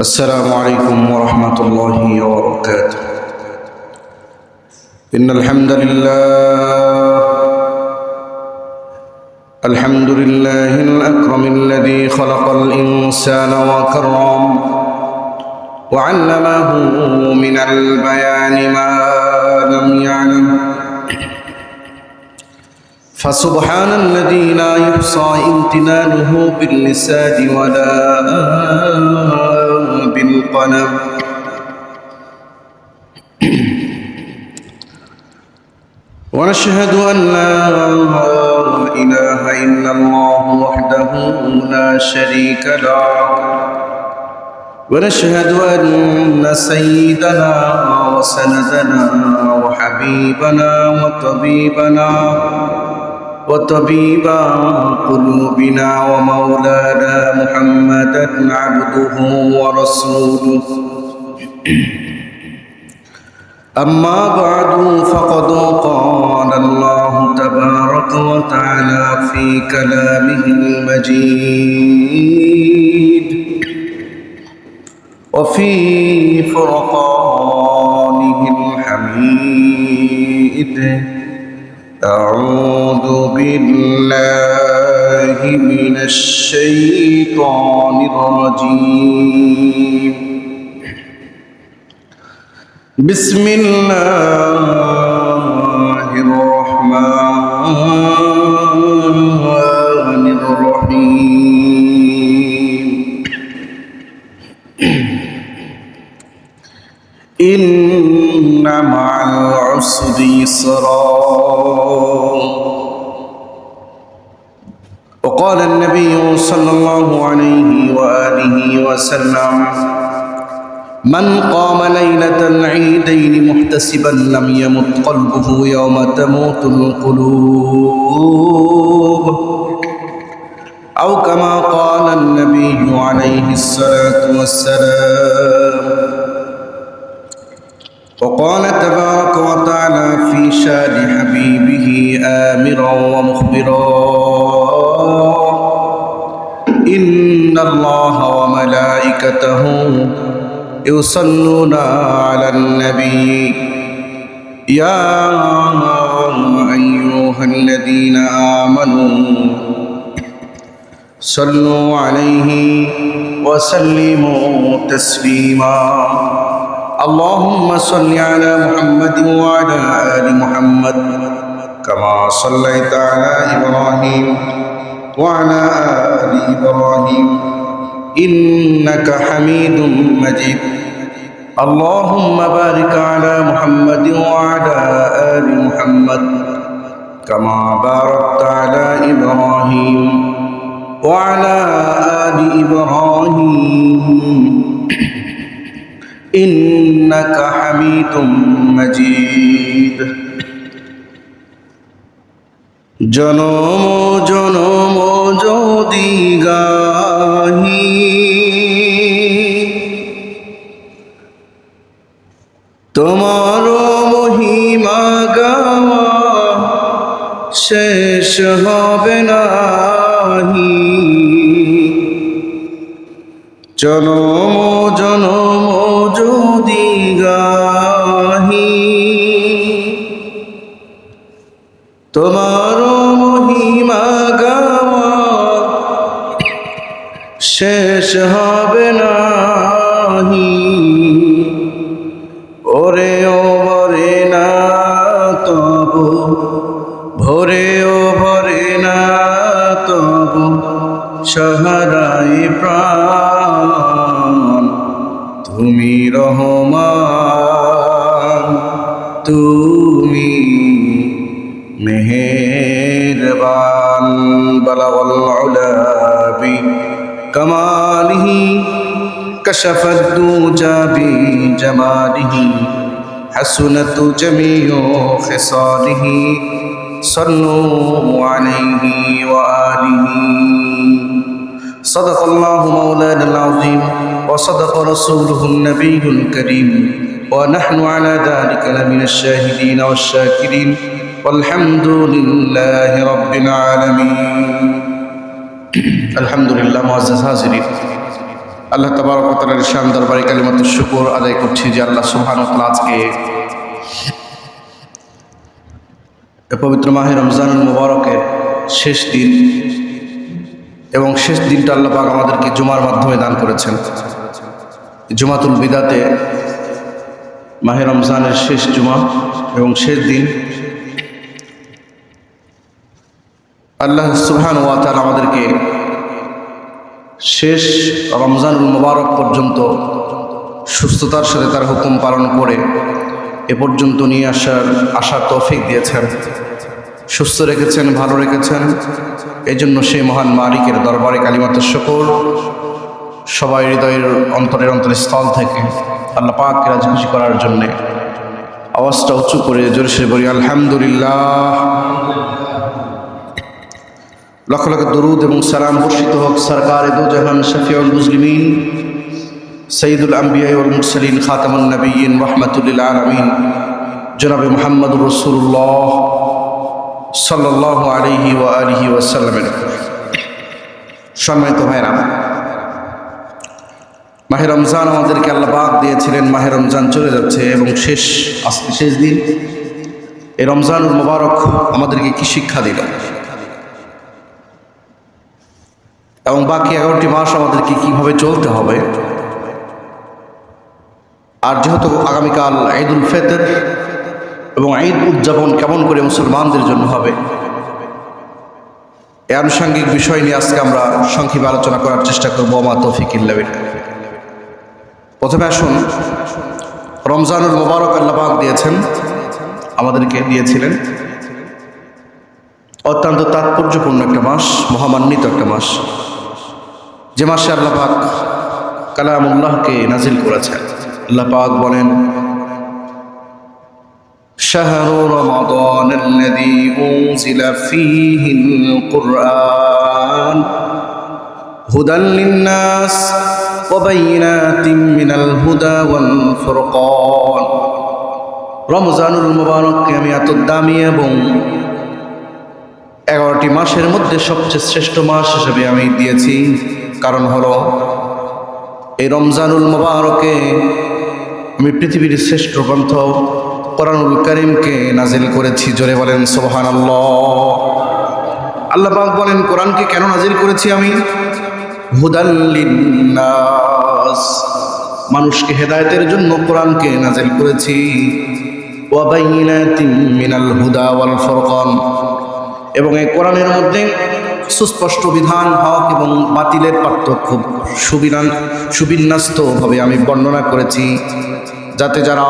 السلام عليكم ورحمة الله وبركاته. إن الحمد لله الأكرم الذي خلق الإنسان وكرم وعلمه من البيان ما لم يعلم، فسبحان الذي لا يحصى امتنانه باللسان ولا بالقلم. ونشهد أن لا إله إلا الله وحده لا شريك له، ونشهد أن سيدنا وسندنا وحبيبنا وطبيب قلوبنا ومولانا محمدا عبده ورسوله. أما بعد، فقد قال الله تبارك وتعالى في كلامه المجيد وفي فرقانه الحميد: أعوذ بالله من الشيطان الرجيم. بسم الله الرحمن الرحيم. إن مع العسر يسرا. وقال النبي صلى الله عليه وآله وسلم: من قام ليلة العيدين محتسبا لم يمت قلبه يوم تموت القلوب، أو كما قال النبي عليه الصلاة والسلام. وقال تبارك وتعالى في شان حبيبه آمرا ومخبرا: إن الله وملائكته يصلون على النبي يا أيها الذين آمنوا صلوا عليه وسلموا تسليما. اللهم صل على محمد وعلى آل محمد كما صليت على إبراهيم وعلى آل إبراهيم إنك حميد مجيد. اللهم بارك على محمد وعلى آل محمد كما باركت على إبراهيم وعلى آل إبراهيم إنك حميد مجيد. জনম জনম যদি গাহি তোমার মহিমা গাওয়া শেষ হবে নাহি। জনম জনম যদি গাহি তোমার মহিমা গাওয়া শেষ হবে নাহি। ওরে ও ভরে না তবু, ভরে ও ভরে না তবু সাহারায় প্রাণ। তুমি রহমান, তুমি মেহেরবান। বালাগাল উলা বি কামালিহি কাশাফাদ দুজা বি জামালিহি হাসুনাত জামিউ খিসালিহি সাল্লু আলাইহি ওয়া আলিহি। সাদাকাল্লাহু মাওলানাল আযীম ওয়া সাদাকা রাসূলুহুন নাবিয়্যুল কারীম ওয়া নাহনু আলা যালিকা লামিনাশ শাহিদিন ওয়াশ শাকিরিন والحمد لله رب العالمين। الحمد لله। মুআজ্জাজ হাজিরিন, আল্লাহ তাবারক ওয়া তাআলার শান দরবারে কালিমাতুশ শুকর আদায় করছি যে আল্লাহ সুবহানাহু ওয়া তাআলা আজকে পবিত্র মাহে রমজানুল মুবারকের শেষ দিন এবং শেষ দিনটা আল্লাহ পাক আমাদেরকে জুমার মাধ্যমে দান করেছেন। জুমাতুল বিদাতে মাহে রমজানের শেষ জুমা এবং শেষ দিন আল্লাহ সুবহানাহু ওয়া তাআলা আমাদেরকে শেষ রমজানুল মুবারক পর্যন্ত সুস্থতার সাথে তার হুকুম পালন করে এ পর্যন্ত নিয়ে আসার তৌফিক দিয়েছেন, সুস্থ রেখেছেন, ভালো রেখেছেন। এই জন্য সেই মহান মালিকের দরবারে কালিমাতুশ শুকর সবাই হৃদয়ের অন্তরস্থল থেকে আল্লাহ পাককে রাজি খুশি করার জন্যে আওয়াজটা উঁচু করে জোরে বলি আলহামদুলিল্লাহ। লক্ষ লক্ষ দরুদ এবং সালাম বর্ষিত হোক সরকার দু জাহান শফিউল মুসলিমিন সৈয়দুল আম্বিয়া ওয়াল মুরসালিন খাতামুন নবিয়্যিন রাহমাতুল লিল আলামিন জনাবে মুহাম্মদুর রাসূলুল্লাহ সাল্লাল্লাহু আলাইহি ওয়া আলিহি ওয়াসাল্লামের। সম্মানিত ভাইরা, মাহে রমজান আমাদেরকে আল্লাহ পাক দিয়েছিলেন, মাহে রমজান চলে যাচ্ছে এবং আজকে শেষ দিন। এই রমজানুল মুবারক আমাদেরকে কি শিক্ষা দিল এবং বাকি 11টি মাস আমাদেরকে কিভাবে চলতে হবে। আর যেহেতু আগামীকাল ঈদুল ফিতর এবং ঈদ উদযাপন কেমন করে মুসলমানদের জন্য হবে, এই আনুষঙ্গিক বিষয় নিয়ে আজকে আমরা সংক্ষেপে আলোচনা করার চেষ্টা করবো। ওমা তৌফিক ইল্লা বিল্লাহ। প্রথমে আসুন, রমজানুল মুবারক আল্লাহ পাক আমাদেরকে দিয়েছিলেন অত্যন্ত তাৎপর্যপূর্ণ একটা মাস, মহামান্বিত একটা মাস, যে মাসে আল্লাহ পাক কালামুল্লাহকে নাজিল করেছেন। আল্লাহ পাক বলেন, শাহরু রমাদানাল্লাযী উনজিলা ফীহিল কুরআন হুদাল লিন্নাস ওয়া বাইয়িনাতিম মিনাল হুদা ওয়াল ফুরকান। রমজানুল মুবারককে আমি এত দামি এবং 11টি মাসের মধ্যে সবচেয়ে শ্রেষ্ঠ মাস হিসেবে আমি দিয়েছি। কারণ হলো এই রমজানুল মুবারকে আমি পৃথিবীর শ্রেষ্ঠ গ্রন্থ কোরআনুল কারীমকে নাজিল করেছি। জোরে বলেন সুবহানাল্লাহ। আল্লাহ পাক বলেন, কোরআনকে কেন নাজিল করেছি আমি? হুদাল লিন্নাস, মানুষকে হেদায়েতের জন্য কোরআনকে নাজিল করেছি। ওয়া বাইয়িনাতিম মিনাল হুদা ওয়াল ফুরকান, এবং এই কোরআনের মধ্যে সুস্পষ্ট বিধান, হক এবং বাতিলের পার্থক্য সুবিন্যস্তভাবে আমি বর্ণনা করেছি, যাতে যারা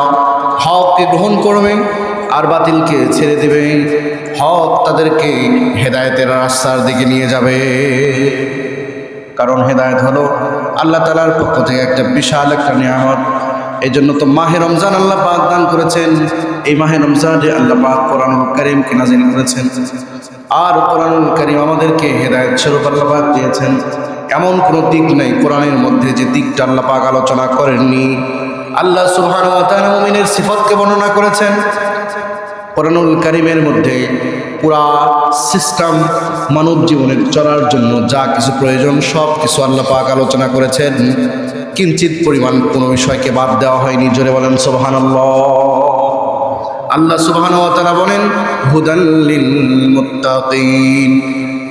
হককে গ্রহণ করবে আর বাতিলকে ছেড়ে দেবে, হক তাদেরকে হেদায়েতের রাস্তার দিকে নিয়ে যাবে। কারণ হেদায়েত হলো আল্লাহ তাআলার পক্ষ থেকে একটা বিশাল একটা নিয়ামত। এই জন্য তো মাহে রমজান আল্লাহ পাক দান করেছেন। এই মাহে রমজানে আল্লাহ পাক কোরআনুল কারীমকে নাজিল করেছেন, আর কোরআনুল কারীম আমাদেরকে হেদায়েত স্বরূপ আল্লাহ পাক দিয়েছেন। এমন কোনো দিক নেই কোরআনের মধ্যে যে দিকটা আল্লাহ পাক আলোচনা করেননি। আল্লাহ সুবহানাহু ওয়া তাআলা মুমিনের সিফাতকে বর্ণনা করেছেন কোরআনুল কারীমের মধ্যে। পুরা সিস্টেম মানব জীবনের চলার জন্য যা কিছু প্রয়োজন সব কিছু আল্লাহ পাক আলোচনা করেছেন। কিঞ্চিত পরিমাণ কোনো বিষয়কে বাদ দেওয়া হয়নি। জোরে বলেন সুবহানাল্লাহ। আল্লাহ সুবহানাহু ওয়া তাআলা বলেন, হুদাল লিল মুত্তাকিন,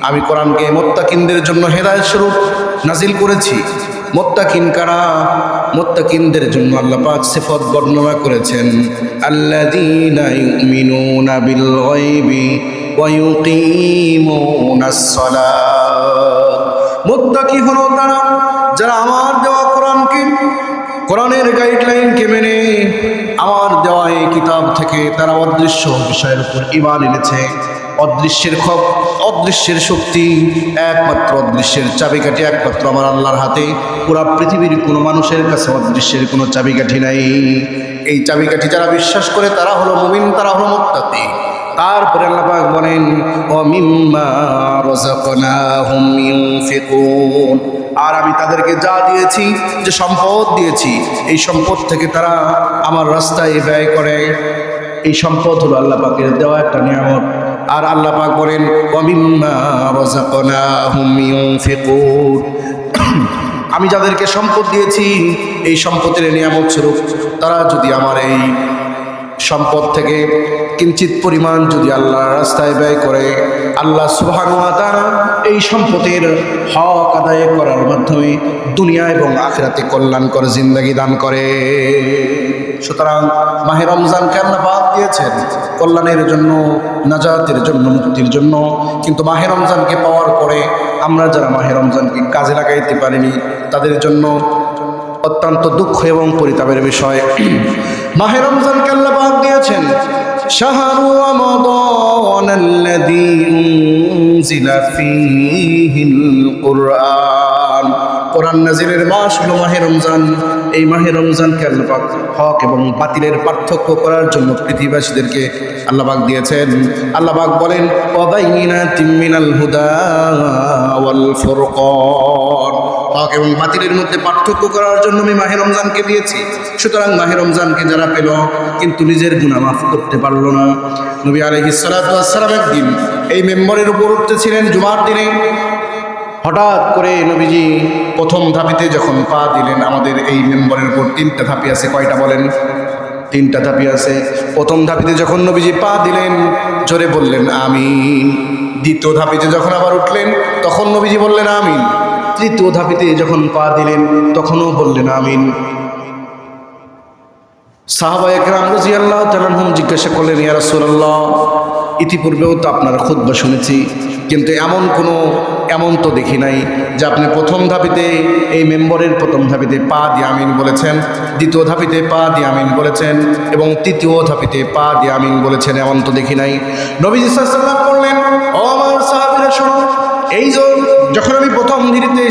আমি কোরআনকে মুত্তাকিনদের জন্য হেদায়েত স্বরূপ নাজিল করেছি। মুত্তাকিন কারা? মুত্তাকিনদের জন্য আল্লাহ পাক সিফাত বর্ণনা করেছেন, আল্লাযীনা ইউমিনুনা বিল গায়বি ওয়া ইউকিমুনাস সালাত। মুত্তাকি হলো তারা যারা আমার দেওয়া কোরআনের গাইডলাইনকে মেনে আমার দেওয়া এই কিতাব থেকে তারা অদৃশ্য বিষয়ের উপর ঈমান এনেছে। অদৃশ্যের শক্তি একমাত্র, অদৃশ্যের চাবিকাঠি একমাত্র আমার আল্লাহর হাতে। পুরা পৃথিবীর কোনো মানুষের কাছে অদৃশ্যের কোনো চাবিকাঠি নাই। এই চাবিকাঠি যারা বিশ্বাস করে তারা হলো মুমিন, তারা হলো মুত্তাকি। তারপরে আল্লাহ পাক বলেন, ওয়া মিম্মা রাযাকনাহুম ইউনফিকুন, আর আমি তাদেরকে যা দিয়েছি, যে সম্পদ দিয়েছি, এই সম্পদ থেকে তারা আমার রাস্তায় ব্যয় করে। এই সম্পদ হলো আল্লাহ পাকের দেওয়া একটা নিয়ামত। আর আল্লাহ পাক বলেন, ওয়া মিম্মা রাযাকনাহুম ইউনফিকুন, আমি যাদেরকে সম্পদ দিয়েছি এই সম্পদের নিয়ামত স্বরূপ তারা যদি আমার এই সম্পদ থেকে কিঞ্চিত পরিমাণ যদি আল্লাহর রাস্তায় ব্যয় করে, আল্লাহ সুবহানাহু ওয়া তাআলা এই সম্পদের হক আদায় করার মাধ্যমে দুনিয়া এবং আখিরাতে কল্যাণকর জিন্দেগি দান করে। সুতরাং মাহে রমজানকে আল্লাহ পাক দিয়েছেন কল্যাণের জন্য, নাজাতের জন্য, মুক্তির জন্য। কিন্তু মাহে রমজানকে পাওয়ার পরে আমরা যারা মাহে রমজানকে কাজে লাগাইতে পারিনি তাদের জন্য অত্যন্ত দুঃখ এবং পরিতাপের বিষয়। মাহে রমজানকে আল্লাহ পাক দিয়েছেন শাহরু রমাদানাল্লাযী উনজিলা ফীহিল কুরআন, কোরআন নাযিলের মাস হলো মাহে রমজান। এই মাহে রমজানকে আল্লাহ পাক হক এবং বাতিলের পার্থক্য করার জন্য পৃথিবীবাসীদেরকে আল্লাহ পাক দিয়েছেন। আল্লাহ পাক বলেন ওয়াবাইনাতিম মিনাল হুদা ওয়াল ফুরকান, হক এবং বাতিলের মধ্যে পার্থক্য করার জন্য আমি মাহে রমজানকে দিয়েছি। সুতরাং মাহে রমজানকে যারা পেল কিন্তু নিজের গুনাহ মাফ করতে পারল না, নবী আলাইহিস সালাতু ওয়াস সালাম একদিন এই মেম্বরের উপর উঠতেছিলেন জুমার দিনে। হঠাৎ করে নবীজি প্রথম ধাপিতে যখন পা দিলেন, আমাদের এই মেম্বরের উপর 3টা ধাপি আছে, কয়টা বলেন? 3টা ধাপি আছে। প্রথম ধাপিতে যখন নবীজি পা দিলেন জোরে বললেন আমিন। দ্বিতীয় ধাপিতে যখন আবার উঠলেন তখন নবীজি বললেন আমিন। তৃতীয় ধাপিতে যখন পা দিলেন তখনও বললেন আমিন। সাহাবায়ে কেরাম রাদিয়াল্লাহু তাআলা আনহুম জিজ্ঞাসা করলেন ইয়া রাসূলুল্লাহ, ইতিপূর্বেও তো আপনার খুতবা শুনেছি, কিন্তু এমন তো দেখি নাই যে আপনি প্রথম ধাপিতে এই মেম্বরের প্রথম ধাপিতে পা দিয়ে আমিন বলেছেন, দ্বিতীয় ধাপিতে পা দিয়ে আমিন বলেছেন এবং তৃতীয় ধাপিতে পা দিয়ে আমিন বলেছেন, এমন তো দেখি নাই। নবীজি সাল্লাল্লাহু আলাইহি ওয়াসাল্লাম বললেন ও আমার সাহাবীরা শোনো, এই যখন আমি প্রথম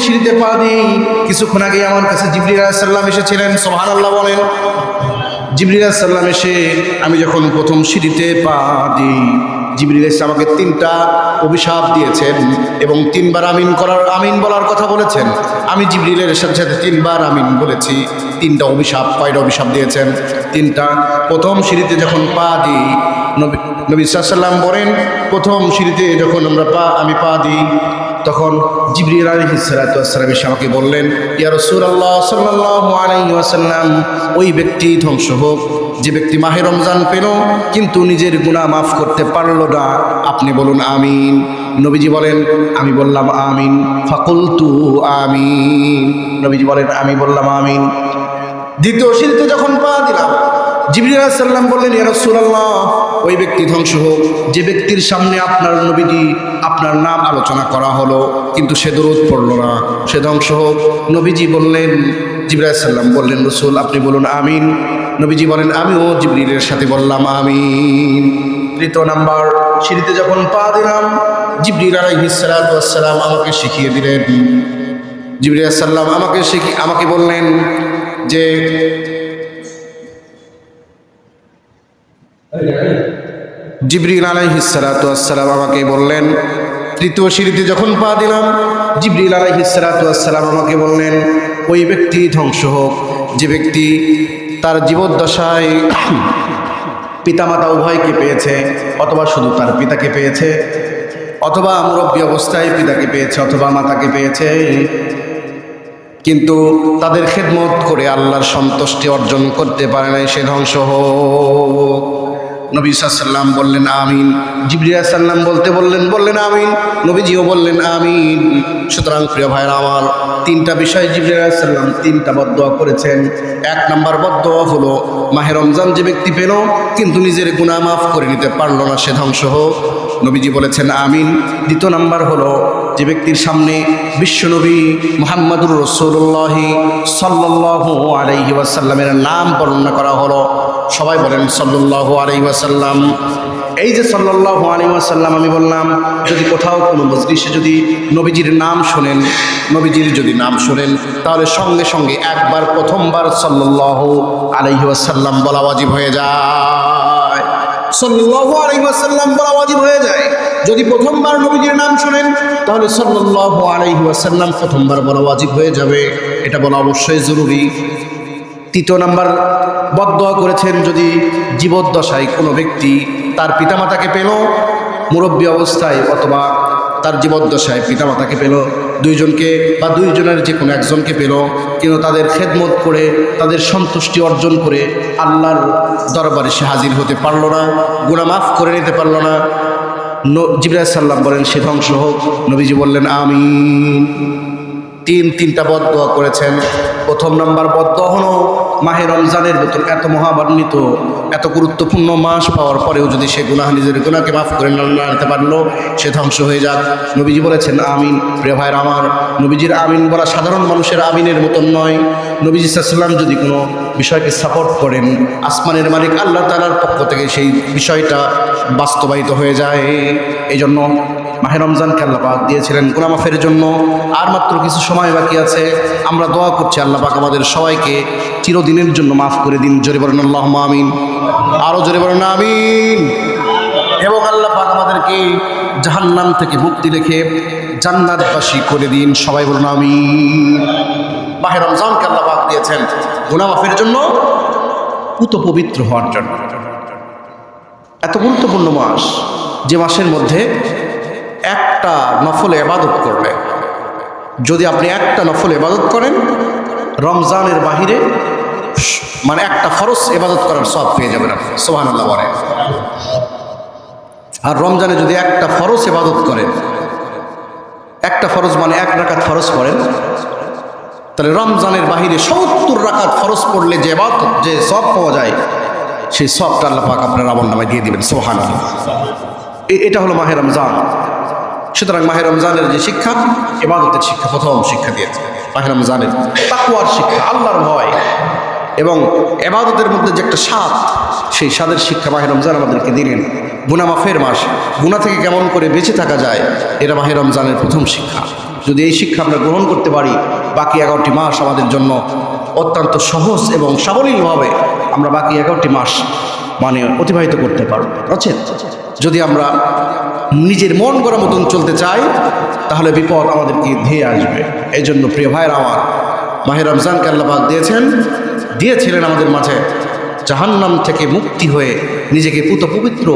সিঁড়িতে পা দিই, কিছুক্ষণ আগে আমার কাছে জিবরিল আলাইহিস সালাম এসেছিলেন। সুবহানাল্লাহ বলেন। জিবরিল আলাইহিস সালাম এসে আমি যখন প্রথম সিঁড়িতে পা দিই, জিবরিল এসে আমাকে 3টা অভিশাপ দিয়েছেন এবং 3বার আমিন বলার কথা বলেছেন। আমি জিবরিলের সাথে 3বার আমিন বলেছি। 3টা অভিশাপ, কয়টা অভিশাপ দিয়েছেন? 3টা। প্রথম সিঁড়িতে যখন পা দিই, নবী সাল্লাল্লাহু আলাইহি ওয়াসাল্লাম বলেন প্রথম সিঁড়িতে যখন আমি পা দিই তখন জিবরিল আলাইহিস সালাতু ওয়াস সালাম এসে আমাকে বললেন ইয়া রাসূলুল্লাহ সাল্লাল্লাহু আলাইহি ওয়াসাল্লাম, ওই ব্যক্তি ধ্বংস হোক যে ব্যক্তি মাহে রমজান পেল কিন্তু নিজের গুনাহ মাফ করতে পারল না। আপনি বলুন আমিন। নবীজি বলেন আমি বললাম আমিন। ফাকুলতু আমিন। নবীজি বলেন আমি বললাম আমিন। দ্বিতীয় সিঁড়িতে যখন পা দিলাম, জিবরিল আলাইহিস সালাম বললেন ইয়া রাসূলুল্লাহ, ওই ব্যক্তি ধ্বংস হোক যে ব্যক্তির সামনে আপনার নবীজি আপনার নাম আলোচনা করা হলো কিন্তু সে দরুদ পড়ল না, সে ধ্বংস হোক। নবীজি বললেন, জিবরিল আলাইহিস সালাম বললেন রাসূল আপনি বলুন আমিন। নবীজি বলেন আমিও জিবরিলের সাথে বললাম আমিন। তৃতীয় নাম্বার সিঁড়িতে যখন পা দিলাম, জিবরিল আলাইহিস সালাতু ওয়াস সালাম আমাকে শিখিয়ে দিলেন। জিবরিল আলাইহিস সালাম আমাকে বললেন যে জিবরিল আলাইহিস সালাতু ওয়াস সালাম আমাকে বললেন, তৃতীয় সিঁড়িতে যখন পা দিলাম, জিবরিল আলাইহিস সালাতু ওয়াস সালাম আমাকে বললেন ওই ব্যক্তি ধ্বংস হোক যে ব্যক্তি তার জীবদ্দশায় পিতামাতা উভয়কে পেয়েছে, অথবা শুধু তার পিতাকে পেয়েছে, অথবা মুরব্বী অবস্থায় পিতাকে পেয়েছে অথবা মাতাকে পেয়েছে, কিন্তু তাদের খেদমত করে আল্লাহর সন্তুষ্টি অর্জন করতে পারে নাই, সে ধ্বংস হোক। নবী সাল্লাল্লাহু আলাইহি ওয়াসাল্লাম বললেন আমিন। জিবরিল আলাইহিস সালাম বললেন আমিন। নবীজিও বললেন আমিন। সুতরাং প্রিয় ভাইরা আমার, 3টা বিষয় জিবরিল আলাইহিস সালাম 3টা বদদোয়া করেছেন। 1 নম্বর বদদোয়া হলো মাহে রমজান যে ব্যক্তি পেল কিন্তু নিজের গুনাহ মাফ করে নিতে পারলো না, সে ধ্বংস হোক। নবীজি বলেছেন আমিন। দ্বিতীয় নাম্বার হলো যে ব্যক্তির সামনে বিশ্বনবী মুহাম্মদুর রাসূলুল্লাহ সাল্লাল্লাহু আলাইহি ওয়াসাল্লামের নাম বর্ণনা করা হলো, সবাই বলেন সাল্লাল্লাহু আলাইহি ওয়াসাল্লাম। এই যে সাল্লাল্লাহু আলাইহি ওয়াসাল্লাম আমি বললাম, যদি কোথাও কোনো মজলিসে যদি নবীজির নাম শোনেন তাহলে সঙ্গে সঙ্গে একবার প্রথমবার সাল্লাল্লাহু আলাইহি ওয়াসাল্লাম বলা ওয়াজিব হয়ে যায়। সাল্লাল্লাহু আলাইহি ওয়াসাল্লাম বলা ওয়াজিব হয়ে যায়। যদি প্রথমবার নবীজির নাম শোনেন তাহলে সাল্লাল্লাহু আলাইহি ওয়াসাল্লাম প্রথমবার বলা ওয়াজিব হয়ে যাবে, এটা বলা অবশ্যই জরুরি। তৃতীয় নাম্বার বদদোয়া করেছেন, যদি জীবদ্দশায় কোনো ব্যক্তি তার পিতামাতাকে পেল মুরব্বী অবস্থায় অথবা তার জীবদ্দশায় পিতামাতাকে পেল, দুইজনকে বা দুইজনের যে কোনো একজনকে পেল, কিন্তু তাদের খেদমত করে তাদের সন্তুষ্টি অর্জন করে আল্লাহর দরবারে সে হাজির হতে পারল না, গুনাহ মাফ করে নিতে পারল না। জিবরাইল সাল্লাম বলেন সে ধ্বংস হোক। নবীজি বললেন আমিন। তিনটা বদদোয়া করেছেন। প্রথম নম্বর বদদোয়া হলো মাহে রমজানের মতন এত মহাবান্বিত এত গুরুত্বপূর্ণ মাস পাওয়ার পরেও যদি সে নিজের গুনাহকে মাফ করে না নিতে পারলো, সে ধ্বংস হয়ে যাক। নবীজি বলেছেন আমিন। প্রিয় ভাইয়ের আমার, নবীজির আমিন বলা সাধারণ মানুষের আমিনের মতন নয়। নবীজি সাল্লাল্লাহু যদি কোনো বিষয়কে সাপোর্ট করেন, আসমানের মালিক আল্লাহ তাআলার পক্ষ থেকে সেই বিষয়টা বাস্তবায়িত হয়ে যায়। এই জন্য মাহে রমজানকে আল্লাহ পাক দিয়েছিলেন গুনাহ মাফের জন্য। আর মাত্র কিছু সময় বাকি আছে, আমরা দোয়া করছি আল্লাহ পাক আমাদের সবাইকে চিরদিনের জন্য মাফ করে দিন। জোরে বলেন আল্লাহুম্মা আমিন। আরো জোরে বলেন আমিন। এবং আল্লাহ পাক আমাদেরকে জাহান্নাম থেকে মুক্তি রেখে জান্নাতবাসী করে দিন। সবাই বলুন আমিন। মাহে রমজানকে আল্লাহ পাক দিয়েছেন গুনাহ মাফের জন্য, পুত পবিত্র হওয়ার জন্য। এত গুরুত্বপূর্ণ মাস, যে মাসের মধ্যে একটা নফল ইবাদত করলে, যদি আপনি একটা নফল ইবাদত করেন রমজানের বাহিরে, মানে একটা ফরজ ইবাদত করার সওয়াব পেয়ে যাবেন আপনি। সুবহানাল্লাহ বলেন। আর রমজানে যদি একটা ফরজ ইবাদত করেন, একটা ফরজ মানে 1 রাকাত ফরজ পড়েন, তাহলে রমজানের বাহিরে 70 রাকাত ফরজ পড়লে যে ইবাদত যে সওয়াব পাওয়া যায়, সেই সওয়াবটা আল্লাহ পাক আপনার আমলনামায় দিয়ে দিবেন। সুবহানাল্লাহ। এটা হলো মাহে রমজান। সুতরাং মাহে রমজানের যে শিক্ষা, ইবাদতের শিক্ষা প্রথম শিক্ষা দিয়েছে মাহে রমজানের, তাকওয়ার শিক্ষা, আল্লাহর ভয় এবং ইবাদতের মধ্যে যে একটা স্বাদ, সেই স্বাদের শিক্ষা মাহে রমজান আমাদেরকে দিলেন। গুনাহ মাফের মাস, গুনাহ থেকে কেমন করে বেঁচে থাকা যায়, এটা মাহে রমজানের প্রথম শিক্ষা। যদি এই শিক্ষা আমরা গ্রহণ করতে পারি, বাকি 11টি মাস আমাদের জন্য অত্যন্ত সহজ এবং সাবলীলভাবে আমরা বাকি 11টি মাস মানে অতিবাহিত করতে পারব। বুঝছেন? যদি আমরা নিজের মন গড়া মতন চলতে চাই, তাহলে বিপদ আমাদেরকে ধেয়ে আসবে। এই জন্য প্রিয় ভাইয়ের আমার, মাহে রমজানকে আল্লাহ পাক দিয়েছিলেন আমাদের মাঝে জাহান্নাম থেকে মুক্তি হয়ে নিজেকে পুত পবিত্র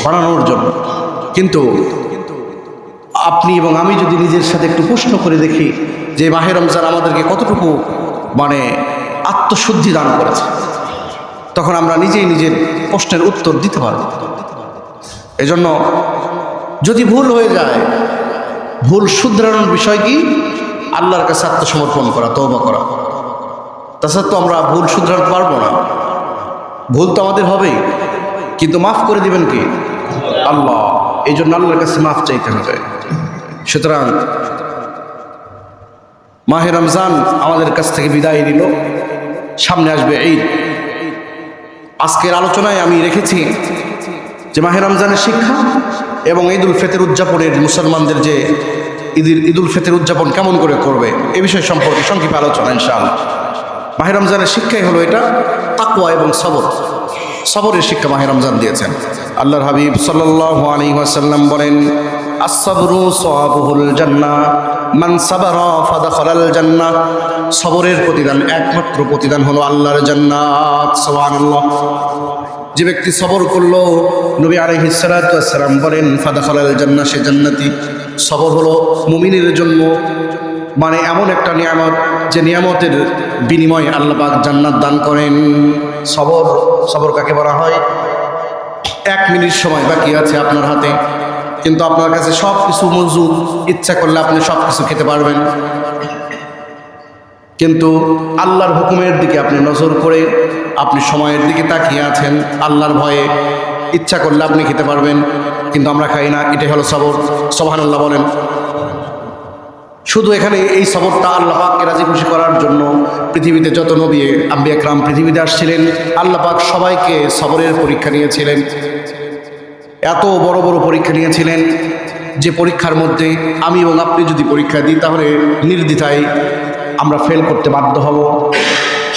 বানানোর জন্য। কিন্তু আপনি এবং আমি যদি নিজের সাথে একটু প্রশ্ন করে দেখি যে মাহে রমজান আমাদেরকে কতটুকু মানে আত্মশুদ্ধি দান করেছে, তখন আমরা নিজেই নিজের প্রশ্নের উত্তর দিতে পারব। এজন্য যদি ভুল হয়ে যায়, ভুল শুধরানোর বিষয় কি? আল্লাহর কাছে আত্মসমর্পণ করা, তওবা করা। তাছাড়া তো আমরা ভুল শুধরাতে পারবো না। ভুল তো আমাদের হবেই, কিন্তু মাফ করে দিবেন কি? আল্লাহ। এই জন্য আল্লাহর কাছে মাফ চাইতে হবে। সুতরাং মাহে রমজান আমাদের কাছ থেকে বিদায় নিল, সামনে আসবে ঈদ। আজকের আলোচনায় আমি রেখেছি যে মাহে রমজানের শিক্ষা এবং ঈদুল ফিতর উদযাপনের, মুসলমানদের যে ঈদুল ফিতর উদযাপন কেমন করে করবে, এ বিষয় সম্পর্কে সংক্ষিপ্ত আলোচনা ইনশাআল্লাহ। মাহে রমজানের শিক্ষাই হলো এটা, তাকওয়া এবং সবর। সবরের শিক্ষা মাহে রমজান দিয়েছেন। আল্লাহর হাবিব সাল্লাল্লাহু আলাইহি ওয়াসাল্লাম বলেন, আস-সাবরু সাওয়াবুল জান্নাহ, মান সাবারা ফাদাখালাল জান্নাহ। সবরের প্রতিদান, একমাত্র প্রতিদান হলো আল্লাহর জান্নাত। সুবহানাল্লাহ। যে ব্যক্তি সবর করলো, নবী আলাইহিস সালাতু ওয়াস সালাম বলেন, ফাদাখালাল জান্নাহ, সে জান্নাতি। সবর হলো মুমিনের জন্য মানে এমন একটা নিয়ামত, যে নিয়ামতের বিনিময়ে আল্লাহ পাক জান্নাত দান করেন। সবর কাকে বলা হয়? 1 মিনিট সময় বাকি আছে আপনার হাতে, কিন্তু আপনার কাছে সব কিছু মজুদ, ইচ্ছা করলে আপনি সব কিছু খেতে পারবেন, কিন্তু আল্লাহর হুকুমের দিকে আপনি নজর করে আপনি সময়ের দিকে তাকিয়ে আছেন, আল্লাহর ভয়ে ইচ্ছা করলে আপনি খেতে পারবেন, কিন্তু আমরা খাই না। এটাই হলো সবর। সুবহানাল্লাহ বলেন। শুধু এখানে এই সবরটা আল্লাহ পাককে রাজি খুশি করার জন্য পৃথিবীতে যত নবী আম্বিয়া کرام পৃথিবীতে আসছিলেন, আল্লাহ পাক সবাইকে সবরের পরীক্ষা নিয়েছিলেন। এত বড় বড় পরীক্ষা নিয়েছিলেন যে পরীক্ষার মধ্যে আমি এবং আপনি যদি পরীক্ষা দিই, তাহলে নির্দ্বিধায় আমরা ফেল করতে বাধ্য হব।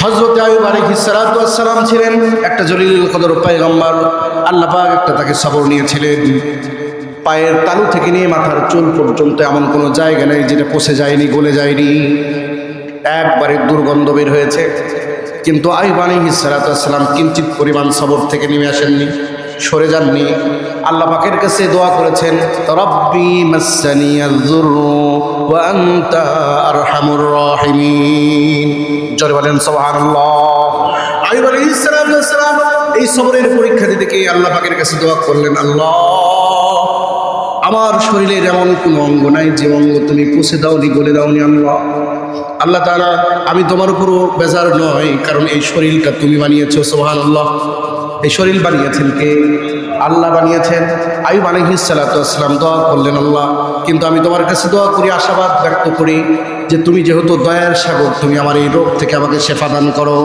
হযরত আইয়ুব আলাইহিস সালাতু ওয়াস সালাম ছিলেন একটা জলিলুল কদর পয়গম্বর। আল্লাহ পাক একটা তাকে সবর নিয়েছিলেন। পায়ের তালু থেকে নিয়ে মাথার চুল পর্যন্ত এমন কোনো জায়গা নেই যেটা পচে যায়নি, গলে যায়নি, একবারে দুর্গন্ধ বের হয়েছে। কিন্তু আইয়ুব আলাইহিস সালাতু ওয়াস সালাম কিঞ্চিত পরিমাণ সবর থেকে নেমে আসেননি, সরে যাননি। আল্লাহ পাকের কাছে দোয়া করেছেন, রব্বি মাসসানিয়াল যুররু ওয়া আনতা আরহামুর রাহিমিন। জোরে বলেন সুবহানাল্লাহ। আইয়ুব আলাইহিস সালাম এই সবরের পরীক্ষা দিতে গিয়ে আল্লাহ পাকের কাছে দোয়া করলেন, আল্লাহ আমার শরীরের এমন কোনো অঙ্গ নাই যে অঙ্গ তুমি পুষে দাওনি, বলে দাওনি। আল্লাহ তাআলা, আমি তোমার উপরও বেজার নয়, কারণ এই শরীরটা তুমি বানিয়েছো। সুবহানাল্লাহ। এই শরীর বানিয়েছেন কে? আল্লাহ বানিয়েছেন। আইয়ুব আলাইহিস সালাম দোয়া করলেন, আল্লাহ কিন্তু আমি তোমার কাছে দোয়া করি, আশাবাদ ব্যক্ত করি যে তুমি যেহেতু দয়ার সাগর, তুমি আমার এই রোগ থেকে আমাকে শেফা দান করো।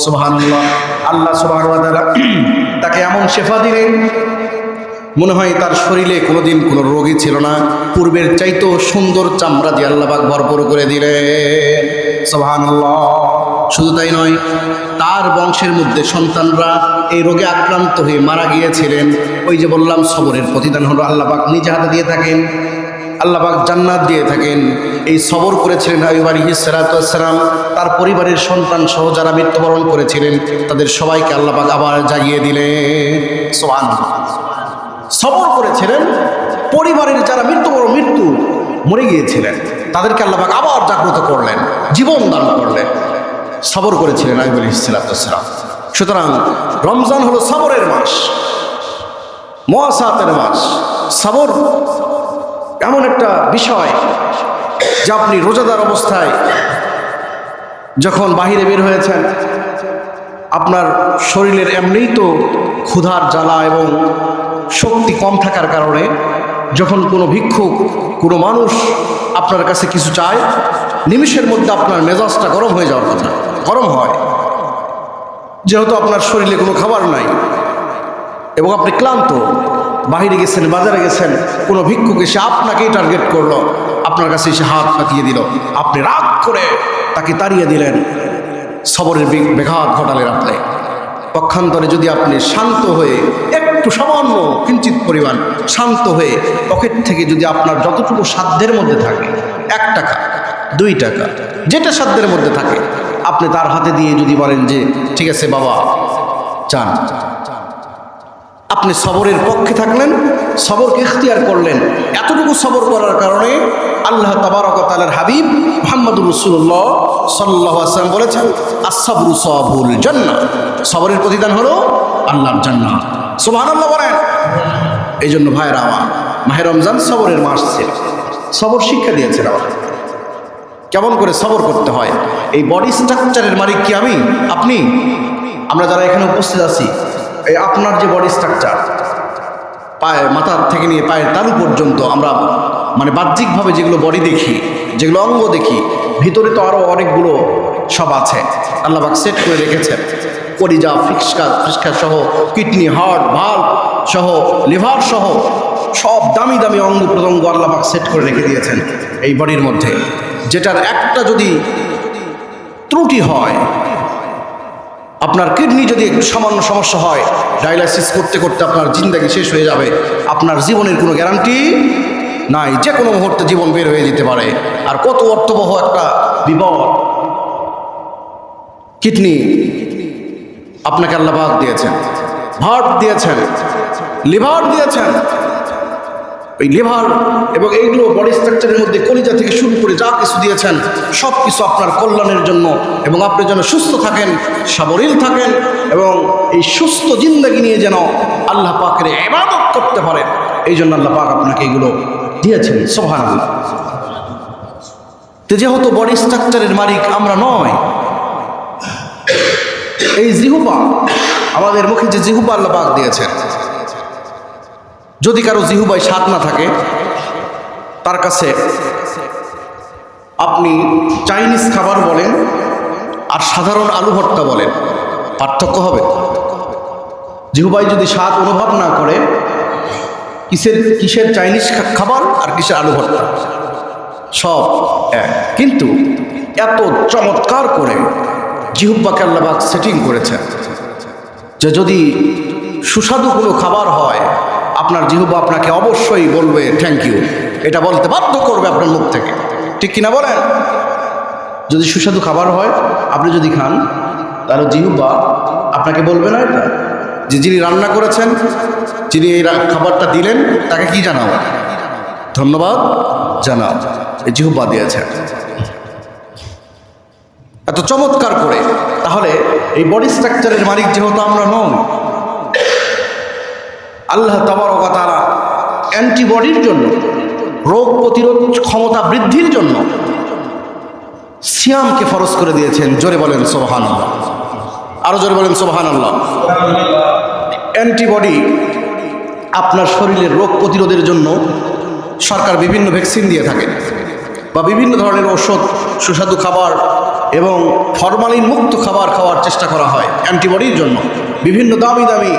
সুবহানাল্লাহ। আল্লাহ সুবহানাহু ওয়া তাআলা তাকে এমন শেফা দিলেন, মনে হয় তার শরীরে কোনোদিন কোনো রোগই ছিল না, পূর্বের চাইতেও সুন্দর চামড়া দিয়ে আল্লাহ পাক ভরপুর করে দিলেন। সুবহানাল্লাহ। শুধু তাই নয়, তার বংশের মধ্যে সন্তানরা এই রোগে আক্রান্ত হয়ে মারা গিয়েছিলেন। ওই যে বললাম, সবরের প্রতিদান হলো আল্লাহ পাক নিজে হাতে দিয়ে থাকেন, আল্লাহ পাক জান্নাত দিয়ে থাকেন। এই সবর করেছিলেন আইয়ুব আলাইহিস সালাম। তার পরিবারের সন্তান সহ যারা মৃত্যুবরণ করেছিলেন তাদের সবাইকে আল্লাহ পাক আবার জাগিয়ে দিলেন। সুবহানাল্লাহ। সবর করেছিলেন, পরিবারের যারা মৃত্যু মরে গিয়েছিলেন তাদেরকে আল্লাহ পাক আবার জাগ্রত করলেন, জীবন দান করলেন। সবর করেছিলেন আইয়ুব আলাইহিস সালাম। সুতরাং রমজান হলো সবরের মাস, মুআসাতের মাস। সবর এমন একটা বিষয় যে আপনি রোজাদার অবস্থায় যখন বাহিরে বের হয়েছেন, আপনার শরীরের এমনিই তো ক্ষুধার জ্বালা এবং শক্তি কম থাকার কারণে যখন কোনো ভিক্ষুক, কোনো মানুষ আপনার কাছে কিছু চায়, নিমিষের মধ্যে আপনার মেজাজটা গরম হয়ে যাওয়ার কথা, গরম হয়। যেহেতু আপনার শরীরে কোনো খাবার নাই এবং আপনি ক্লান্ত, বাহিরে গেছেন, বাজারে গেছেন, কোনো ভিক্ষুক এসে আপনাকেই টার্গেট করলো, আপনার কাছে এসে হাত পাতিয়ে দিল, আপনি রাগ করে তাকে তাড়িয়ে দিলেন, সবরের ব্যাঘাত ঘটালেন আপনি। পক্ষান্তরে যদি আপনি শান্ত হয়ে, একটু সামান্য কিঞ্চিত পরিমাণ শান্ত হয়ে, পকেট থেকে যদি আপনার যতটুকু সাধ্যের মধ্যে থাকে, 1 টাকা 2 টাকা যেটা সাধ্যের মধ্যে থাকে, আপনি তার হাতে দিয়ে যদি বলেন যে ঠিক আছে বাবা চান, আপনি সবরের পক্ষে থাকলেন, সবরকে ইখতিয়ার করলেন। এতটুকু সবর করার কারণে আল্লাহ তাবারক ওয়া তাআলার হাবিব মুহাম্মদুর রাসূলুল্লাহ সাল্লাল্লাহু আলাইহি ওয়াসাল্লাম বলেছেন, আস-সাবরু সাওয়াবুল জান্নাহ, সবরের প্রতিদান হলো আল্লাহর জান্নাত। সুবহানাল্লাহ বলেন। এই জন্য ভাইরা আমার, মাহে রমজান সবরের মাস ছিল, সবর শিক্ষা দিয়েছেন আমাদের কেমন করে সবর করতে হয়। এই বডি স্ট্রাকচারের মালিক কি আমি, আপনি? আমরা যারা এখানে উপস্থিত আছি, এই আপনার যে বডি স্ট্রাকচার, পায়ে, মাথার থেকে নিয়ে পায়ের তালু পর্যন্ত, আমরা মানে বাহ্যিকভাবে যেগুলো বডি দেখি, যেগুলো অঙ্গ দেখি, ভিতরে তো আরও অনেকগুলো সব আছে, আল্লাহ পাক সেট করে রেখেছেন। কলিজা, ফিসকা সহ, কিডনি, হার্ট, ভাল্ব সহ, লিভার সহ সব দামি দামি অঙ্গ প্রত্যঙ্গ আল্লাহ পাক সেট করে রেখে দিয়েছেন এই বডির মধ্যে, যেটার একটা যদি ত্রুটি হয়, আপনার কিডনি যদি একটু সামান্য সমস্যা হয়, ডায়ালাইসিস করতে করতে আপনার জিন্দেগি শেষ হয়ে যাবে, আপনার জীবনের কোনো গ্যারান্টি নাই, যে কোনো মুহূর্তে জীবন বের হয়ে যেতে পারে। আর কত অর্থবহ একটা বিপদ। কিডনি আপনাকে আল্লাহ পাক দিয়েছেন, হার্ট দিয়েছেন, লিভার দিয়েছেন। ওই লিভার এবং এইগুলো বডি স্ট্রাকচারের মধ্যে কলিজা থেকে শুরু করে যা কিছু দিয়েছেন, সব কিছু আপনার কল্যাণের জন্য, এবং আপনি যেন সুস্থ থাকেন, সাবলীল থাকেন, এবং এই সুস্থ জিন্দেগি নিয়ে যেন আল্লাহ পাকের ইবাদত করতে পারেন, এই জন্য আল্লাহ পাক আপনাকে এগুলো দিয়েছেন। সুবহানাল্লাহ। তো যেহেতু বডি স্ট্রাকচারের মালিক আমরা নয়, এই জিহ্বা, আমাদের মুখে যে জিহ্বা আল্লাহ পাক দিয়েছেন, যদি কারো জিহ্বায় স্বাদ না থাকে, তার কাছে আপনি চাইনিজ খাবার বলেন আর সাধারণ আলু ভর্তা বলেন, পার্থক্য হবে? জিহ্বায় যদি স্বাদ অনুভব না করে, কিসের চাইনিজ খাবার আর কিসের আলু ভর্তা, সব এক। কিন্তু এত চমৎকার করে জিহ্বাকে আল্লাহ পাক সেটিং করেছেন যে যদি সুস্বাদু কোনো খাবার হয়, আপনার জিহ্বা আপনাকে অবশ্যই বলবে থ্যাংক ইউ, এটা বলতে বাধ্য করবে আপনার মুখ থেকে, ঠিক কিনা বলেন? যদি সুস্বাদু খাবার হয়, আপনি যদি খান, তাহলে জিহ্বা আপনাকে বলবে না এটা যে যিনি রান্না করেছেন, যিনি এই খাবারটা দিলেন, তাকে কি জানাও? ধন্যবাদ জানাও। এই জিহ্বা দিয়েছেন এত চমৎকার করে। তাহলে এই বডি স্ট্রাকচারের মালিক যেহেতু আমরা নই, আল্লাহ তাবারক ওয়া তাআলা অ্যান্টিবডির জন্য, রোগ প্রতিরোধ ক্ষমতা বৃদ্ধির জন্য সিয়ামকে ফরজ করে দিয়েছেন। জোরে বলেন সুবহানাল্লাহ, আরো জোরে বলেন সুবহানাল্লাহ। অ্যান্টিবডি আপনার শরীরের রোগ প্রতিরোধের জন্য সরকার বিভিন্ন ভ্যাকসিন দিয়ে থাকে, বা বিভিন্ন ধরনের ওষুধ, সুস্বাদু খাবার এবং ফরমালিন মুক্ত খাবার খাওয়ার চেষ্টা করা হয় অ্যান্টিবডির জন্য। বিভিন্ন দামি দামি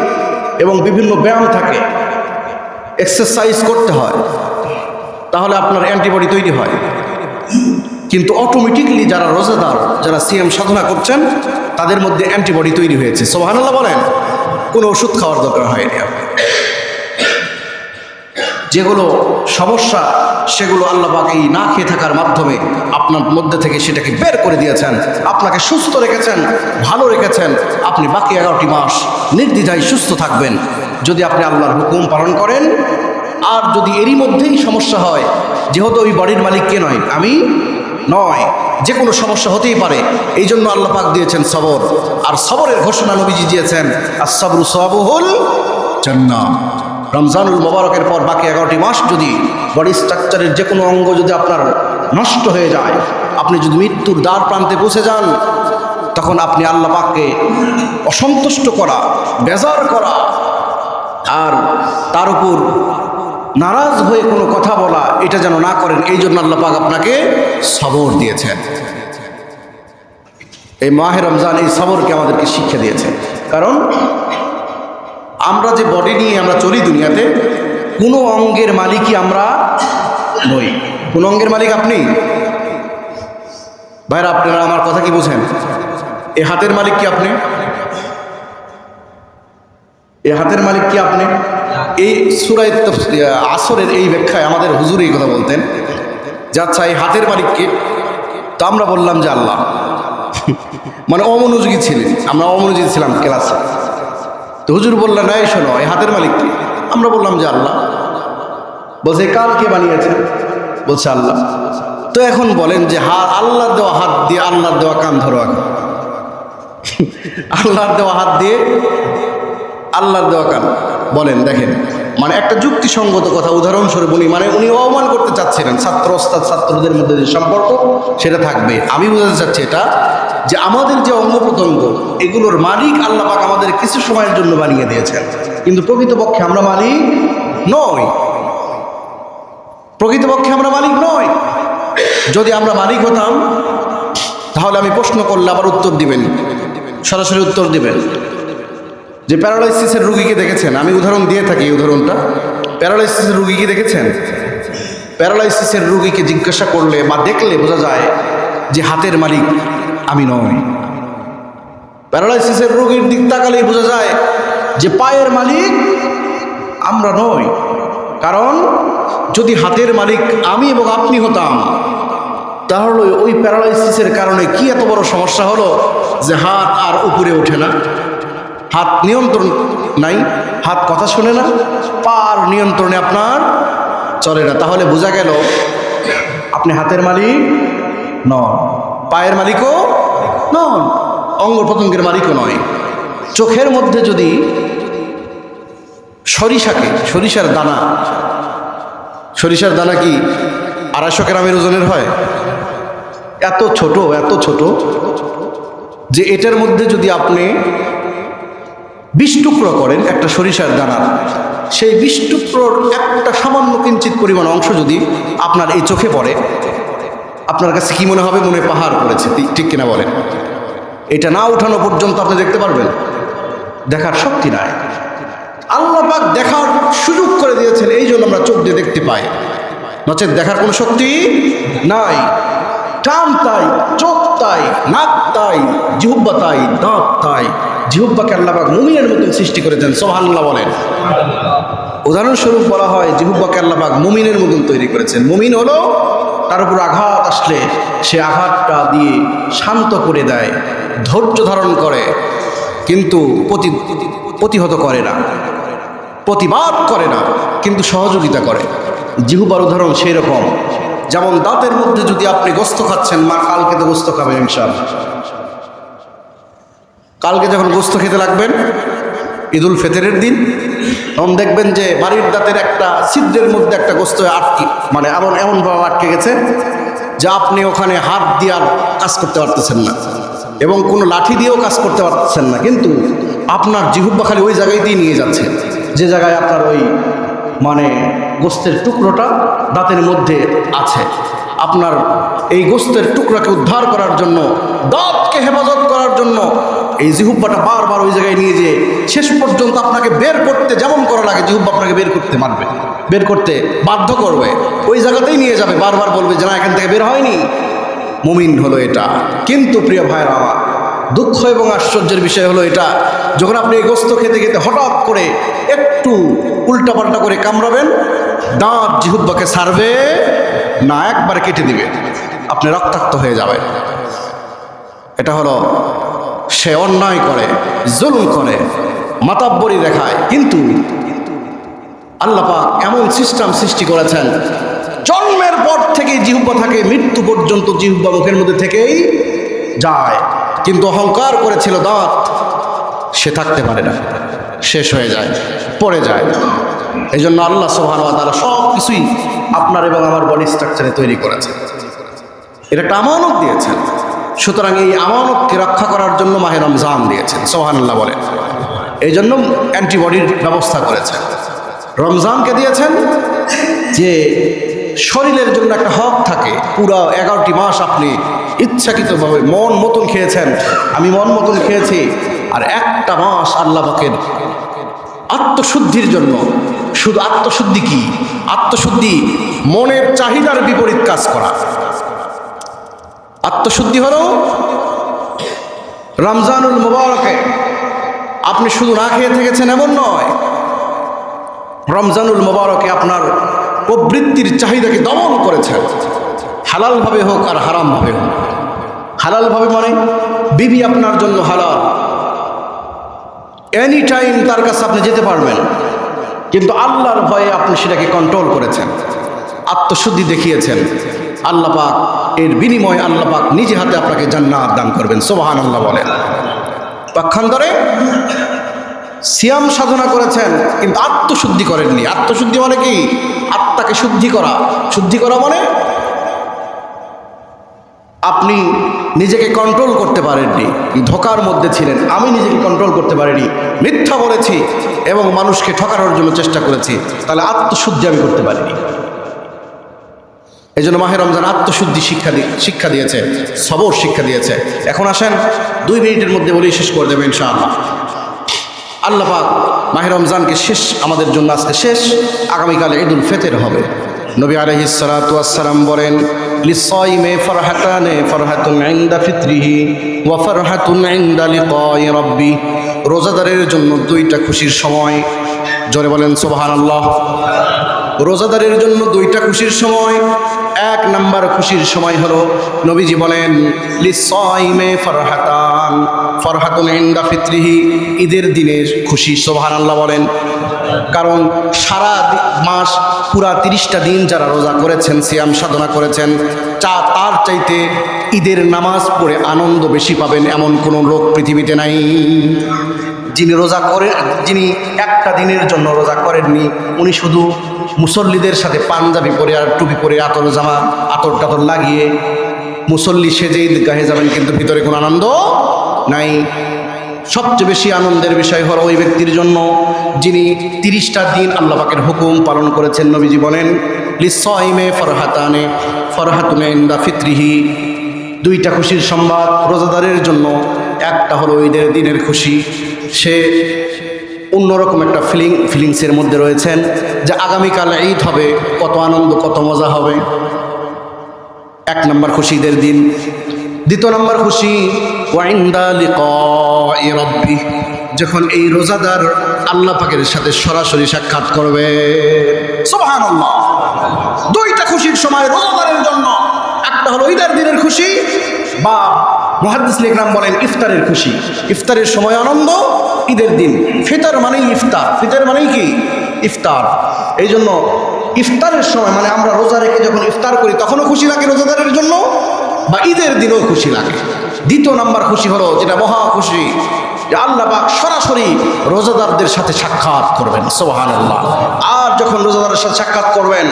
এবং বিভিন্ন ব্যায়াম থাকে, এক্সারসাইজ করতে হয়, তাহলে আপনার অ্যান্টিবডি তৈরি হয়। কিন্তু অটোমেটিকলি যারা রোজাদার, যারা সিএম সাধনা করছেন, তাদের মধ্যে অ্যান্টিবডি তৈরি হয়েছে। সুবহানাল্লাহ বলেন। কোনো ওষুধ খাওয়ার দরকার হয়নি। যেগুলো সমস্যা, সেগুলো আল্লাহ পাক এই না খেয়ে থাকার মাধ্যমে আপনার মধ্যে থেকে সেটাকে বের করে দিয়েছেন, আপনাকে সুস্থ রেখেছেন, ভালো রেখেছেন। আপনি বাকি 11টি মাস নির্দ্বিধায় সুস্থ থাকবেন যদি আপনি আল্লাহর হুকুম পালন করেন। আর যদি এরই মধ্যেই সমস্যা হয়, যেহেতু ওই বডির মালিক কে নয়, আমি নয়, যে কোনো সমস্যা হতেই পারে, এই জন্য আল্লাহ পাক দিয়েছেন সবর। আর সবরের ঘোষণা নবীজি দিয়েছেন, আস-সাবরু সাওয়াবুল জান্নাহ। রমজানুল মোবারকের পর বাকি 11টি মাস যদি বডি স্ট্রাকচারের যে কোনো অঙ্গ যদি আপনার নষ্ট হয়ে যায়, আপনি যদি মৃত্যুর দ্বার প্রান্তে পৌঁছে যান, তখন আপনি আল্লাহ পাককে অসন্তুষ্ট করা, বেজার করা আর তার উপর নারাজ হয়ে কোনো কথা বলা, এটা যেন না করেন। এই জন্য আল্লাহ পাক আপনাকে সবর দিয়েছেন। এই মাহে রমজান এই সবরকে আমাদেরকে শিক্ষা দিয়েছেন। কারণ আমরা যে বডি নিয়ে আমরা চলি দুনিয়াতে, কোনো অঙ্গের মালিকই আমরা নই। কোন অঙ্গের মালিক আপনি? ভাইরা, আপনারা আমার কথা কি বুঝেন? এই হাতের মালিক কি আপনি? এই হাতের মালিক কি আপনি? এই সূরা আসরের এই ব্যাখ্যায় আমাদের হুজুর এই কথা বলতেন যে আচ্ছা, এই হাতের মালিককে, তো আমরা বললাম যে আল্লাহ। মানে অমনোযোগী ছিলেন, আমরা অমনোযোগী ছিলাম ক্লাসে। তো হুজুর বললেন, এই শোনো, এই হাতের মালিক কি? আমরা বললাম যে আল্লাহ। বলছে কান কে বানিয়েছে? বলছে আল্লাহ। তো এখন বলেন যে আল্লাহর দেওয়া হাত দিয়ে আল্লাহর দেওয়া কান ধরো। এখন আল্লাহর দেওয়া হাত দিয়ে আল্লাহর দেওয়া কান, বলেন দেখেন। মানে একটা যুক্তিসঙ্গত কথা উদাহরণস্বরূপ উনি, মানে উনি অপমান করতে চাচ্ছিলেন ছাত্র ওস্তাদ ছাত্রদের মধ্যে যে সম্পর্ক, সেটা থাকবে। আমি বোঝাতে চাচ্ছি এটা, যে আমাদের যে অঙ্গ প্রত্যঙ্গ, এগুলোর মালিক আল্লাহ পাক আমাদের কিছু সময়ের জন্য বানিয়ে দিয়েছেন, কিন্তু প্রকৃতপক্ষে আমরা মালিক নই। প্রকৃতপক্ষে আমরা মালিক নই। যদি আমরা মালিক হতাম, তাহলে আমি প্রশ্ন করলে আবার উত্তর দিবেন, সরাসরি উত্তর দিবেন। যে প্যারালাইসিসের রুগীকে দেখেছেন, আমি উদাহরণ দিয়ে থাকি এই উদাহরণটা। প্যারালাইসিসের রুগীকে দেখেছেন? প্যারালাইসিসের রুগীকে জিজ্ঞাসা করলে বা দেখলে বোঝা যায় যে হাতের মালিক আমি নই। প্যারালাইসিসের রোগীর দিক তাকালেই বোঝা যায় যে পায়ের মালিক আমরা নই। কারণ যদি হাতের মালিক আমি এবং আপনি হতাম, তাহলে ওই প্যারালাইসিসের কারণে কি এত বড় সমস্যা হলো যে হাত আর উপরে ওঠে না, হাত নিয়ন্ত্রণ নাই, হাত কথা শোনে না, পার নিয়ন্ত্রণে আপনার চলে না। তাহলে বোঝা গেল আপনি হাতের মালিক নন, পায়ের মালিকও নন, অঙ্গ প্রত্যঙ্গের মালিকও নয়। চোখের মধ্যে যদি সরিষার দানা কি 250 গ্রামের ওজনের হয়? এত ছোট যে এটার মধ্যে যদি আপনি 20 টুকরো করেন একটা সরিষার দানা, সেই 20 টুকরোর একটা সামান্য কিঞ্চিত পরিমাণ অংশ যদি আপনার এই চোখে পড়ে, আপনার কাছে কি মনে হবে? মনে পাহাড় পড়েছে, ঠিক কিনা বলেন? এটা না উঠানো পর্যন্ত আপনি দেখতে পারবেন? দেখার শক্তি নাই। আল্লাহ পাক দেখার সুযোগ করে দিয়েছেন, এই জন্য আমরা চোখ দিয়ে দেখতে পাই, নচেত দেখার কোনো শক্তি নাই। কান তাই, চোখ তাই, নাক তাই, জিহ্বা তাই, দাঁত তাই। জিহ্বাকে আল্লাহ পাক মুমিনের মতন সৃষ্টি করেছেন, সুবহানাল্লাহ বলেন। উদাহরণস্বরূপ বলা হয় জিহ্বাকে আল্লাহ পাক মুমিনের মতন তৈরি করেছেন। মুমিন হলো তার উপর আঘাত আসলে সে আঘাতটা দিয়ে শান্ত করে দেয়, ধৈর্য ধারণ করে, কিন্তু প্রতিহত করে না, প্রতিবাদ করে না, কিন্তু সহযোগিতা করে। জিহ্বার উদাহরণ সেই রকম, যেমন দাঁতের মধ্যে যদি আপনি গোস্ত খাচ্ছেন, মা কালকে তো গোস্ত খাবেন ইনশাআল্লাহ, কালকে যখন গোস্ত খেতে লাগবেন ঈদুল ফিতরের দিন, তখন দেখবেন যে বাড়ির দাঁতের একটা ছিদ্রের মধ্যে একটা গোস্ত আটকে, মানে এমনভাবে আটকে গেছে যে আপনি ওখানে হাত দিয়ে আর কাজ করতে পারতেছেন না এবং কোনো লাঠি দিয়েও কাজ করতে পারতেছেন না, কিন্তু আপনার জিহ্বা খালি ওই জায়গাতেই নিয়ে যাচ্ছে যে জায়গায় আপনার ওই মানে গোস্তের টুকরোটা দাঁতের মধ্যে আছে। আপনার এই গোস্তের টুকরাকে উদ্ধার করার জন্য, দাঁতকে হেফাজত করার জন্য এই জিহ্বাটা বারবার ওই জায়গায় নিয়ে যেয়ে শেষ পর্যন্ত আপনাকে বের করতে যেমন করা লাগে, জিহ্বা আপনাকে বের করতে মারবে, বের করতে বাধ্য করবে, ওই জায়গাতেই নিয়ে যাবে, বারবার বলবে যে না এখান থেকে বের হয়নি। মুমিন হলো এটা। কিন্তু প্রিয় ভাইরা আমার, দুঃখ এবং আশ্চর্যের বিষয় হলো এটা, যখন আপনি এই গোস্ত খেতে খেতে হঠাৎ করে একটু উল্টাপাল্টা করে কামড়াবেন, দাঁত জিহ্বাকে ছাড়বে না, একবার কেটে দিবে, আপনি রক্তাক্ত হয়ে যাবেন। এটা হলো সে অন্যায় করে, জুলুম করে, মাতাব্বরি দেখায়। কিন্তু আল্লাহ পাক এমন সিস্টেম সৃষ্টি করেছেন, জন্মের পর থেকে জিহ্বা থাকে, মৃত্যু পর্যন্ত জিহ্বা মুখের মধ্যে থেকেই যায়। কিন্তু অহংকার করেছিল দাঁত, সে থাকতে পারে না, শেষ হয়ে যায়, পড়ে যায়। এই জন্য আল্লাহ সুবহানাহু ওয়া তাআলা সব কিছুই আপনার এবং আমার বডি স্ট্রাকচারে তৈরি করেছেন, এটা একটা আমানত দিয়েছেন। সুতরাং এই আমানতকে রক্ষা করার জন্য মাহে রমজান দিয়েছেন, সুবহানাল্লাহ বলেন। এই জন্য অ্যান্টিবডির ব্যবস্থা করেছেন, রমজানকে দিয়েছেন যে শরীরের জন্য একটা হক থাকে। পুরো 11টি মাস আপনি ইচ্ছাকৃতভাবে মন মতন খেয়েছেন, আমি মন মতন খেয়েছি, আর একটা মাস আল্লাহ পাকের আত্মশুদ্ধির জন্য। শুধু আত্মশুদ্ধি কি? আত্মশুদ্ধি মনের চাহিদার বিপরীত কাজ করা। আত্মশুদ্ধি হলো রমজানুল মুবারকে আপনি শুধু না খেয়ে থেকেছেন এমন নয়, রমজানুল মুবারকে আপনার প্রবৃত্তির চাহিদাকে দমন করেছেন, হালালভাবে হোক আর হারামভাবে হোক। হালালভাবে মানে বিবি আপনার জন্য হালাল, এনি টাইম তার কাছে আপনি যেতে পারবেন, কিন্তু আল্লাহর ভয়ে আপনি সেটাকে কন্ট্রোল করেছেন, আত্মশুদ্ধি দেখিয়েছেন। আল্লাহ পাক এর বিনিময়ে আল্লাহ পাক নিজে হাতে আপনাকে জান্নাত দান করবেন, সুবহানাল্লাহ বলেন। পক্ষান্তরে সিয়াম সাধনা করেছেন কিন্তু আত্মশুদ্ধি করেননি। আত্মশুদ্ধি মানে কি? আত্মাকে শুদ্ধি করা। শুদ্ধি করা মানে আপনি নিজেকে কন্ট্রোল করতে পারেননি, ধোকার মধ্যে ছিলেন। আমি নিজেকে কন্ট্রোল করতে পারিনি, মিথ্যা বলেছি এবং মানুষকে ঠকানোর জন্য চেষ্টা করেছি, তাহলে আত্মশুদ্ধি আমি করতে পারিনি। এই জন্য মাহে রমজান আত্মশুদ্ধি শিক্ষা দিয়েছে, সবর শিক্ষা দিয়েছে। এখন আসেন 2 মিনিটের মধ্যে বলেই শেষ করে দেবেন ইনশাআল্লাহ। আল্লাহ পাক মাহে রমজানকে শেষ আমাদের জন্য আজকে শেষ, আগামীকালে ঈদুল ফিতর হবে। নবী আলাইহিস সালাতু ওয়াস সালাম বলেন, লিসাইমে ফারহাতানে, ফারহাতুন ইনদা ফিতরিহি ওয়া ফারহাতুন ইনদা লিকাই রাব্বি। রোজাদারের জন্য 2টা খুশির সময়। জোরে বলেন সুবহানাল্লাহ। রোজাদারের জন্য 2টা খুশির সময়। 1 নাম্বার খুশির সময় হলো নবীজি বলেন, লিসাইমে ফারহাতান, ফারহাতুন ইনদা ফিতরিহি, ঈদের দিনের খুশি। সুবহানাল্লাহ বলেন। কারণ সারা মাস পুরা 30টা দিন যারা রোজা করেছেন, সিয়াম সাধনা করেছেন, তার চাইতে ঈদের নামাজ পড়ে আনন্দ বেশি পাবেন এমন কোনো লোক পৃথিবীতে নাই। যিনি রোজা করেন, যিনি একটা দিনের জন্য রোজা করেননি, উনি শুধু মুসল্লিদের সাথে পাঞ্জাবি পরে আর টুপি পরে আতর জামা আতর টাতর লাগিয়ে মুসল্লি সেজে ঈদগাহে যাবেন, কিন্তু ভিতরে কোনো আনন্দ নাই। সবচেয়ে বেশি আনন্দের বিষয় হলো ওই ব্যক্তির জন্য যিনি 30টা দিন আল্লাহ পাকের হুকুম পালন করেছেন। নবীজি বলেন, লিসাইমে ফারহাতানে, ফারহাতুন ইনদা ফিতরিহি। 2টা খুশির সংবাদ রোজাদারের জন্য। একটা হলো ঈদের দিনের খুশি, সে অন্যরকম একটা ফিলিংসের মধ্যে রয়েছেন যে আগামীকাল ঈদ হবে, কত আনন্দ কত মজা হবে। 1 নম্বর খুশি ঈদের দিন। 2 নম্বর খুশি ওয়া ইনদা লিকাই রাব্বি, যখন এই রোজাদার আল্লাহ পাকের সাথে সরাসরি সাক্ষাৎ করবে। সুবহানাল্লাহ। 2টা খুশির সময় রোজাদারের জন্য। একটা হলো ঈদের দিনের খুশি, বা মুহাদ্দিস ইকরাম বলেন ইফতারের খুশি। ইফতারের সময় আনন্দ, ঈদের দিন। ফিতর মানেই ইফতার, ফিতর মানেই কি? ইফতার। এই জন্য ইফতারের সময় মানে আমরা রোজা রেখে যখন ইফতার করি তখনও খুশি লাগে রোজাদারের জন্য, বা ঈদের দিনও খুশি লাগে। দ্বিতীয় নাম্বার খুশি হলো, যেটা মহা খুশি, যে আল্লাহ পাক সরাসরি রোজাদারদের সাথে সাক্ষাৎ করবেন, সুবহানাল্লাহ। আর যখন রোজাদারের সাথে সাক্ষাৎ করবেন,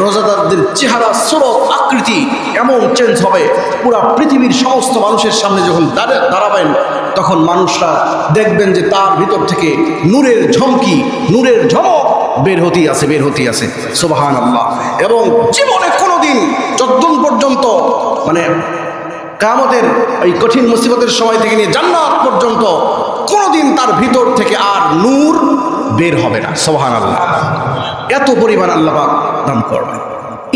রোজাদারদের চেহারা, সুরত, আকৃতি এমন চেঞ্জ হবে, পুরা পৃথিবীর সমস্ত মানুষের সামনে যখন দাঁড়াবেন তখন মানুষরা দেখবেন যে তার ভিতর থেকে নূরের ঝমকি, নূরের ঝমক বের হতেই আছে, সুবহানাল্লাহ। এবং জীবনে কোনোদিন যতদিন পর্যন্ত মানে কিয়ামতের এই কঠিন মুসিবতের সময় থেকে নিয়ে জান্নাত পর্যন্ত কোনোদিন তার ভিতর থেকে আর নূর বের হবে না, সুবহানাল্লাহ। এত পরিমাণ আল্লাহ পাক দান করবেন।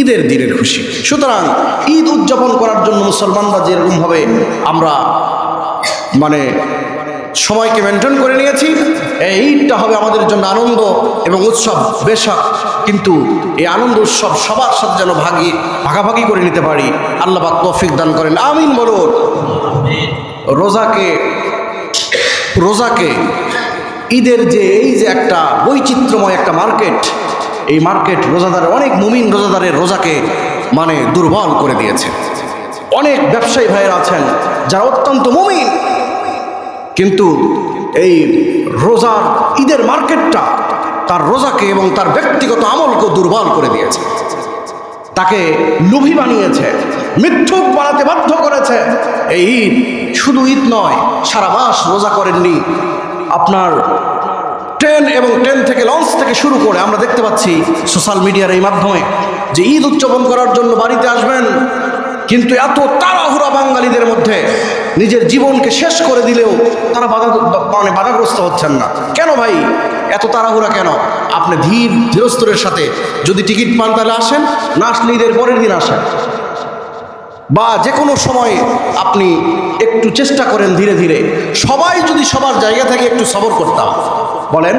ঈদের দিনের খুশি। সুতরাং ঈদ উদযাপন করার জন্য মুসলমানরা যেরকমভাবে আমরা মানে সময়কে মেনটেন করে নিয়েছি, এই ঈদটা হবে আমাদের জন্য আনন্দ এবং উৎসব বেশক, কিন্তু এই আনন্দ উৎসব সবার সাথে যেন ভাগাভাগি করে নিতে পারি। আল্লাহ পাক তৌফিক দান করেন, আমিন বলুন। রোজাকে ঈদের যে এই যে একটা বৈচিত্র্যময় একটা মার্কেট, এই মার্কেট রোজাদারের, অনেক মুমিন রোজাদারের রোজাকে মানে দুর্বল করে দিয়েছে। অনেক ব্যবসায়ী ভাইয়েরা আছেন যারা অত্যন্ত মুমিন, কিন্তু এই রোজার ঈদের মার্কেটটা তার রোজাকে এবং তার ব্যক্তিগত আমলকে দুর্বল করে দিয়েছে, তাকে লোভী বানিয়েছে, মিথ্যুক বানাতে বাধ্য করেছে। এই ঈদ শুধু ঈদ নয়, সারা মাস রোজা করেননি, আপনার ট্রেন এবং ট্রেন থেকে লঞ্চ থেকে শুরু করে আমরা দেখতে পাচ্ছি সোশ্যাল মিডিয়ার এই মাধ্যমে যে ঈদ উদযাপন করার জন্য বাড়িতে আসবেন, কিন্তু এত তাড়াহুড়া বাঙালিদের মধ্যে নিজের জীবনকে শেষ করে দিলেও তারা বাধাগ্রস্ত হচ্ছেন না। কেন ভাই এত তাড়াহুড়া কেন? আপনি ধীরস্থিরের সাথে যদি টিকিট পান তাহলে আসেন, না আসলে ঈদের পরের দিন আসেন, বা যে কোনো সময় আপনি একটু চেষ্টা করেন ধীরে ধীরে। সবাই যদি সবার জায়গা থেকে একটু সবর করতাম, বলেন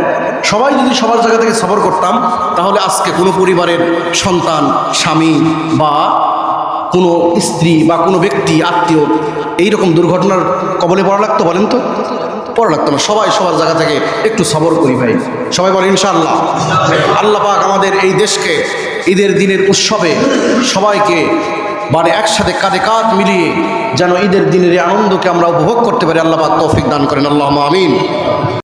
সবাই যদি সবার জায়গা থেকে সবর করতাম, তাহলে আজকে কোনো পরিবারের সন্তান, স্বামী বা কোনো স্ত্রী বা কোনো ব্যক্তি, আত্মীয় এইরকম দুর্ঘটনার কবলে পড়া লাগতো? বলেন তো, পড়া লাগতো না। সবাই সবার জায়গা থেকে একটু সবর করি ভাই, সবাই বলেন ইনশাআল্লাহ। আল্লাহ পাক আমাদের এই দেশকে ঈদের দিনের উৎসবে সবাইকে মানে একসাথে কাঁধে কাঁধ মিলিয়ে যেন ঈদের দিনের এই আনন্দকে আমরা উপভোগ করতে পারি, আল্লাহ পাক তৌফিক দান করেন, আল্লাহুম্মা আমিন।